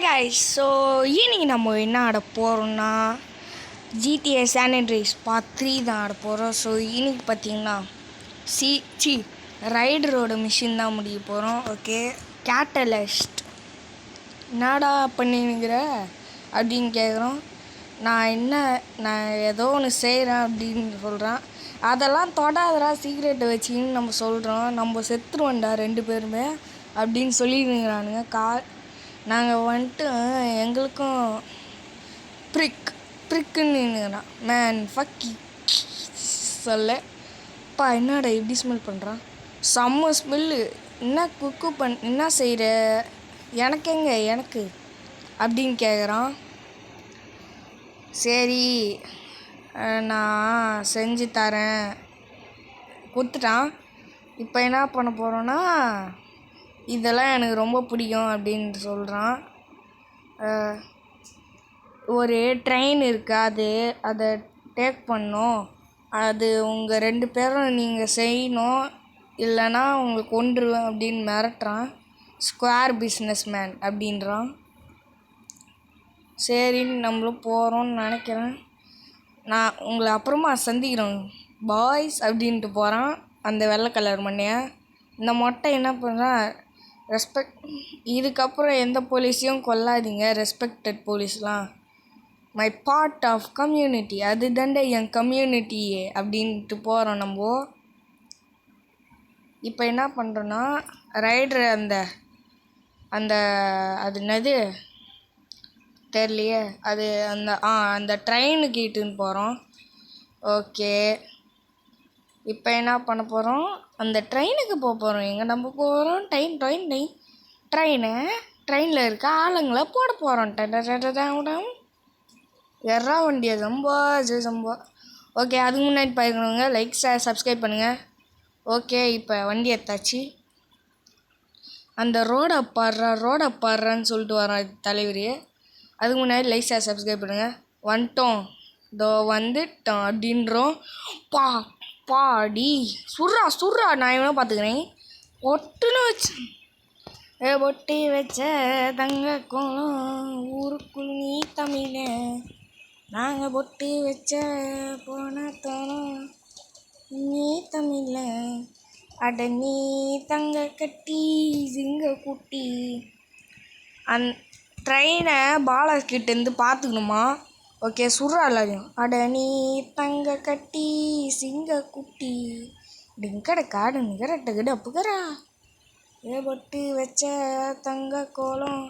guys, so evening நம்ம என்ன ஆட போகிறோம்னா GTA San Andreas Part 3 தான் ஆட போகிறோம். ஸோ ஈவினிங் பார்த்தீங்கன்னா ரைடரோட மிஷின் தான் முடிய போகிறோம். ஓகே, கேட்டலிஸ்ட் என்னடா பண்ணினுங்கிற அப்படின்னு கேட்குறோம். நான் ஏதோ ஒன்று செய்கிறேன் அப்படின்னு சொல்கிறேன். அதெல்லாம் தொடாதரா சீக்ரெட்டை வச்சுக்கின்னு நம்ம சொல்கிறோம். நம்ம செத்துருவோண்டா 2 பேருமே அப்படின்னு சொல்லிடுங்கிறானுங்க. நாங்கள் வந்துட்டு எங்களுக்கும் ப்ரிக்குன்னு மேன் ஃபக்கி சொல்லப்பா. என்னடா எப்படி ஸ்மெல் பண்ணுறான்? செம்ம ஸ்மெல்லு. என்ன செய்கிற? எனக்கு அப்படின்னு கேட்குறான். சரி நான் செஞ்சு தரேன் கொடுத்துட்டான். இப்போ என்ன பண்ண போகிறோன்னா, இதெல்லாம் எனக்கு ரொம்ப பிடிக்கும் அப்படின்னு சொல்கிறான். ஒரு ட்ரெயின் இருக்குது, அதை டேக் பண்ணோம். அது உங்கள் 2 பேரும் நீங்கள் செய்யணும், இல்லைன்னா உங்களுக்கு கொன்றுவேன் அப்படின்னு மிரட்டுறான். ஸ்கொயர் பிஸ்னஸ் மேன் அப்படின்றான். சரின்னு நம்மளும் போகிறோன்னு நினைக்கிறேன். நான் உங்களை அப்புறமா சந்திக்கிறோம் பாய்ஸ் அப்படின்ட்டு போகிறான் அந்த வெள்ளை கலர் மண்ணைய. இந்த மொட்டை என்ன பண்ணுறான்? இதுக்கப்புறம் எந்த போலீஸையும் கொல்லாதீங்க, ரெஸ்பெக்டட் போலீஸ்லாம் மை பார்ட் ஆஃப் கம்யூனிட்டி, அது தாண்டே என் கம்யூனிட்டியே அப்படின்ட்டு போகிறோம் நம்ம. இப்போ என்ன பண்ணுறோன்னா, ரைடர் அந்த அது என்னது தெரியலையே, அது அந்த ட்ரெயினுக்கு இட்டுன்னு போகிறோம். ஓகே, இப்போ என்ன பண்ண போகிறோம்? அந்த ட்ரெயினுக்கு போகிறோம். எங்கே நம்ம போகிறோம்? ட்ரெயினில் இருக்க ஆளுங்களை போட போகிறோம். எறா வண்டியா ஜம்போ. ஓகே, அதுக்கு முன்னாடி பார்க்கணுங்க லைக் சப்ஸ்கிரைப் பண்ணுங்கள். ஓகே, இப்போ வண்டி எடுத்தாச்சு. அந்த ரோடை பாடுறான்னு சொல்லிட்டு வரோம் தலைவர். அதுக்கு முன்னாடி லைக் சப்ஸ்கிரைப் பண்ணுங்கள். வந்துட்டோம் அப்படின்றோம். பாடி சுர்ரா நான் இவனை பார்த்துக்கிறேன். பொட்டி வச்ச தங்க கோலம் ஊருக்குள் நீ தமிழ, நாங்கள் பொட்டி வச்ச போன தோணும் நீ தமிழ, அட நீ தங்க கட்டி சிங்க குட்டி. ட்ரெயினை பாலாக்கிட்டேருந்து பார்த்துக்கணுமா? ஓகே, சுர்ரா எல்லாரையும். அட நீ தங்க கட்டி சிங்க குட்டி டிங்கட காடு நிகரட்டுக்கிட அப்புக்கரா, பொட்டு வச்ச தங்க கோலம்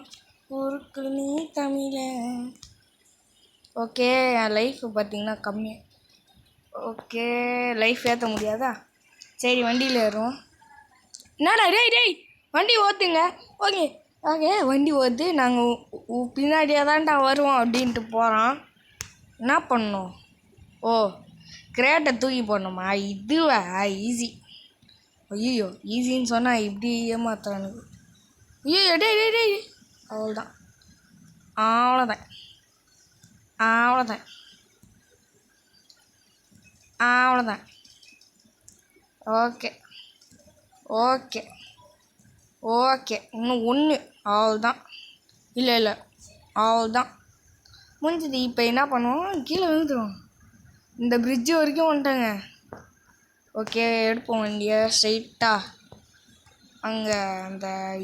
ஊருக்கு நீ தமிழ. ஓகே, என் லைஃப் பார்த்தீங்கன்னா கம்மி. ஓகே, லைஃப் ஏற்ற முடியாதா? சரி, வண்டியில் ஏறுவோம். என்னடா டேய் வண்டி ஓத்துங்க. ஓகே, வண்டி ஓத்து நாங்கள் பின்னாடியாக தான்டா வருவோம் அப்படின்ட்டு போகிறான். என்ன பண்ணோம்? கிரேட்டை தூக்கி போடணுமா? இதுவா ஈஸி? ஐயோ, ஈஸின்னு சொன்னால் இப்படி ஏமாத்துறானுங்க. ஐயோ டேய் அவ்வளோதான். ஓகே இன்னும் ஒன்று, அவ்வளோதான். இல்லை அவ்வளோதான் முடிஞ்சது. இப்போ என்ன பண்ணுவோம்? கீழே விழுந்துடும். இந்த பிரிட்ஜு வரைக்கும் வந்துட்டேங்க. ஓகே, எடுப்போம் வண்டியை ஸ்ட்ரைட்டாக அங்கே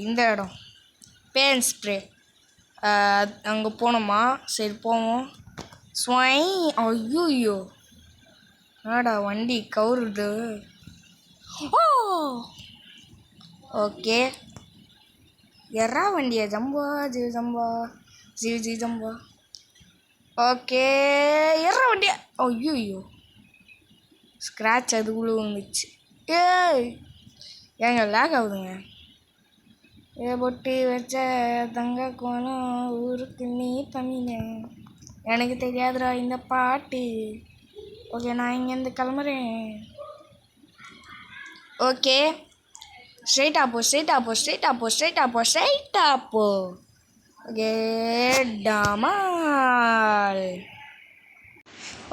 இந்த இடம் பேன் ஸ்ப்ரே அங்கே போனோமா? சரி போவோம். ஸ்வை. ஐயோ என்னடா வண்டி கவுருது. ஓகே, எறா வண்டியா ஜம்பா ஜம்பா. ஓகே, எறா வண்டியா. ஐயோ ஸ்க்ராட்ச் அதுக்குள்ளே வந்துச்சு. ஏங்க லேக் ஆகுதுங்க. பொட்டி வச்ச தங்க கோலம் ஊருக்கு நீ தமிழ, எனக்கு தெரியாதுடா இந்த பாட்டு. ஓகே, நான் இங்கேருந்து கிளம்புறேன். ஓகே, ஸ்ட்ரைட்டாக போ. ஓகே, டமால்.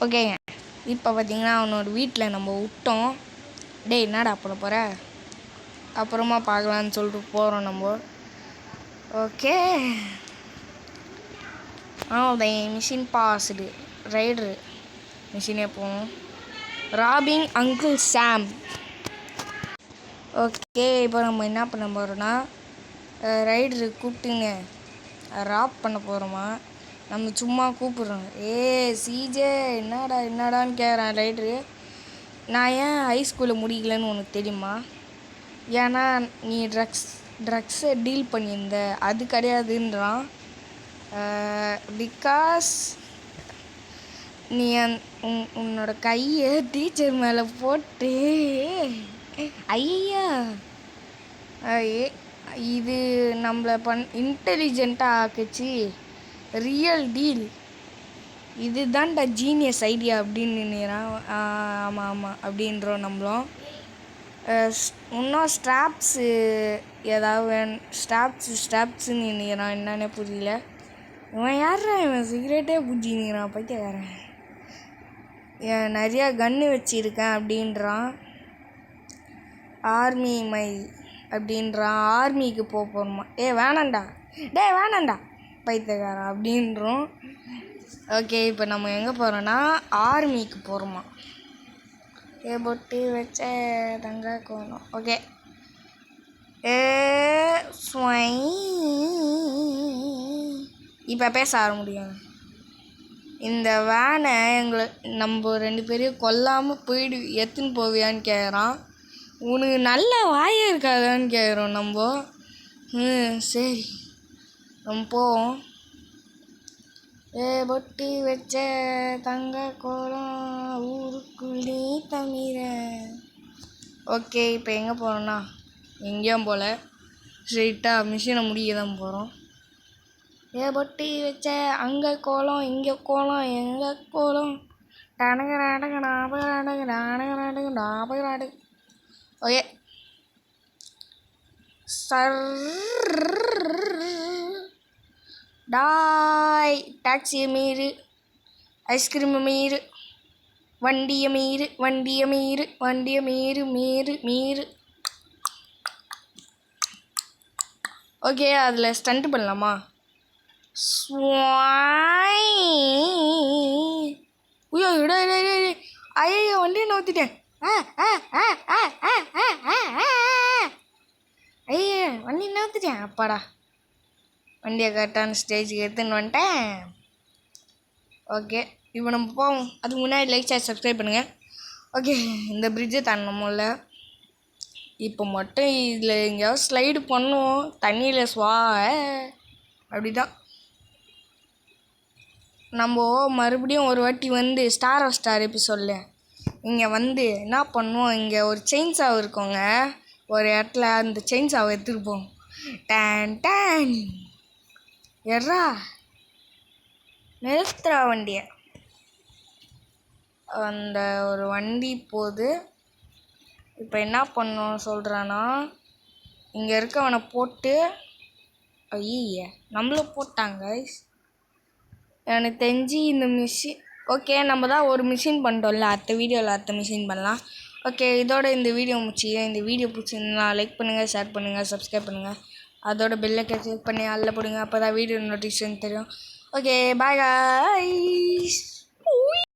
ஓகேங்க, இப்போ பார்த்தீங்கன்னா அவனோட வீட்டில் நம்ம விட்டோம். டேய் என்னடா பண்ண போகிற? அப்புறமா பார்க்கலான்னு சொல்லிட்டு போகிறோம் நம்ம. ஓகே, மிஷின் பாஸ்டு ரைடரு மிஷினே போவோம். ராபிங் அங்கிள் சாம். ஓகே, இப்போ நம்ம என்ன பண்ண போகிறோன்னா ரைடரு கூப்பிட்டுங்க ராப் பண்ண போகிறோமா. நம்ம சும்மா கூப்பிட்றோம். சிஜே என்னடான்னு கேட்குறேன் ரைடரு. நான் ஏன் ஹைஸ்கூலில் முடிக்கலன்னு உனக்கு தெரியுமா? ஏன்னா நீ ட்ரக்ஸை டீல் பண்ணியிருந்த, அது கிடையாதுன்றான். பிகாஸ் நீ உன்னோட கையை டீச்சர் மேலே போட்டு ஐயா இது நம்மளை இன்டெலிஜென்ட்டாக ஆக்குச்சு. ரியல் டீல் இது தான்டா ஜீனியஸ் ஐடியா அப்படின்னு நினைக்கிறான். ஆமாம் அப்படின்றோம் நம்மளும். இன்னும் ஸ்ட்ராப்ஸு ஏதாவது வேணும். ஸ்ட்ராப்ஸுன்னு நினைக்கிறான். என்னன்னே புரியல. இவன் யாரா இவன் சிகரெட்டே பிடிச்சிக்கிறான் பைத்தியக்காரன். நிறையா கன்று வச்சுருக்கேன் அப்படின்றான். ஆர்மி அப்படின்றான். ஆர்மிக்கு போகிறோமா. வேணாண்டா பைத்தியக்காரன் அப்படின்றோம். ஓகே, இப்போ நம்ம எங்கே போகிறோன்னா ஆர்மிக்கு போகிறோமா. பொட்டு வச்ச தங்க கோலம். ஓகே, இப்போ பேச முடியும். இந்த வேனை நம்ம 2 பேரையும் கொல்லாமல் எடுத்துன்னு போவியான்னு கேட்குறான். உனக்கு நல்ல வாயே இருக்காதான்னு கேட்குறோம் நம்ம. சரி நம்ம போவோம். பொட்டி வச்ச தங்க கோலம் ஊருக்குள்ளே தமிழ. ஓகே, இப்போ எங்கே போகிறோன்னா எங்கேயும் போல் ஸ்ட்ரெயிட்டாக மிஷினை முடிக்க தான் போகிறோம். பொட்டி வச்ச அங்கே கோலம் இங்கே கோலம் எங்கே கோலம் ஓகே டாய் டாக்ஸியை மீறு, ஐஸ்கிரீமை மீறு, வண்டியை மீறு. ஓகே, அதில் ஸ்டண்ட் பண்ணலாமா. ஐயோ வண்டியை நோத்திட்டேன். ஐயோ வண்டி நோத்திட்டேன். அப்பாடா, வண்டியை கரெக்டான ஸ்டேஜுக்கு எடுத்துன்னு வந்துட்டேன். ஓகே, இப்போ நம்ம போவோம். அதுக்கு முன்னாடி லைக் ஷேர் சப்ஸ்கிரைப் பண்ணுங்கள். ஓகே, இந்த பிரிட்ஜை தாண்டணும்ல. இப்போ மட்டும் இதில் எங்கேயாவது ஸ்லைடு பண்ணுவோம் தண்ணியில் அப்படி தான். நம்ம மறுபடியும் ஒரு வாட்டி வந்து ஸ்டார் எபிசோடில் இங்கே வந்து என்ன பண்ணுவோம். இங்கே ஒரு செயின்ஸாக இருக்கோங்க ஒரு இடத்துல. அந்த செயின்ஸாவை எடுத்துருப்போம். டேன் எட்ரா நிறுத்துறா வண்டியை. அந்த ஒரு வண்டி போகுது. இப்போ என்ன பண்ணோம் சொல்கிறான்னா, இங்கே இருக்கவனை போட்டு ஐய நம்மளும் போட்டாங்க. எனக்கு தெரிஞ்சு இந்த மிஷின் ஓகே, நம்ம தான் ஒரு மிஷின் பண்ணிட்டோம்ல. அடுத்த மிஷின் பண்ணலாம். ஓகே, இதோட இந்த வீடியோ முடிச்சிக்கிறேன். இந்த வீடியோ பிடிச்சிருந்தா லைக் பண்ணுங்கள், ஷேர் பண்ணுங்கள், சப்ஸ்கிரைப் பண்ணுங்கள். அதோட பெல்லை கிளிக் பண்ணி அதில் போடுங்க. அப்போ தான் வீடியோ நோட்டிஃபிகேஷன் தெரியும். Okay, bye guys.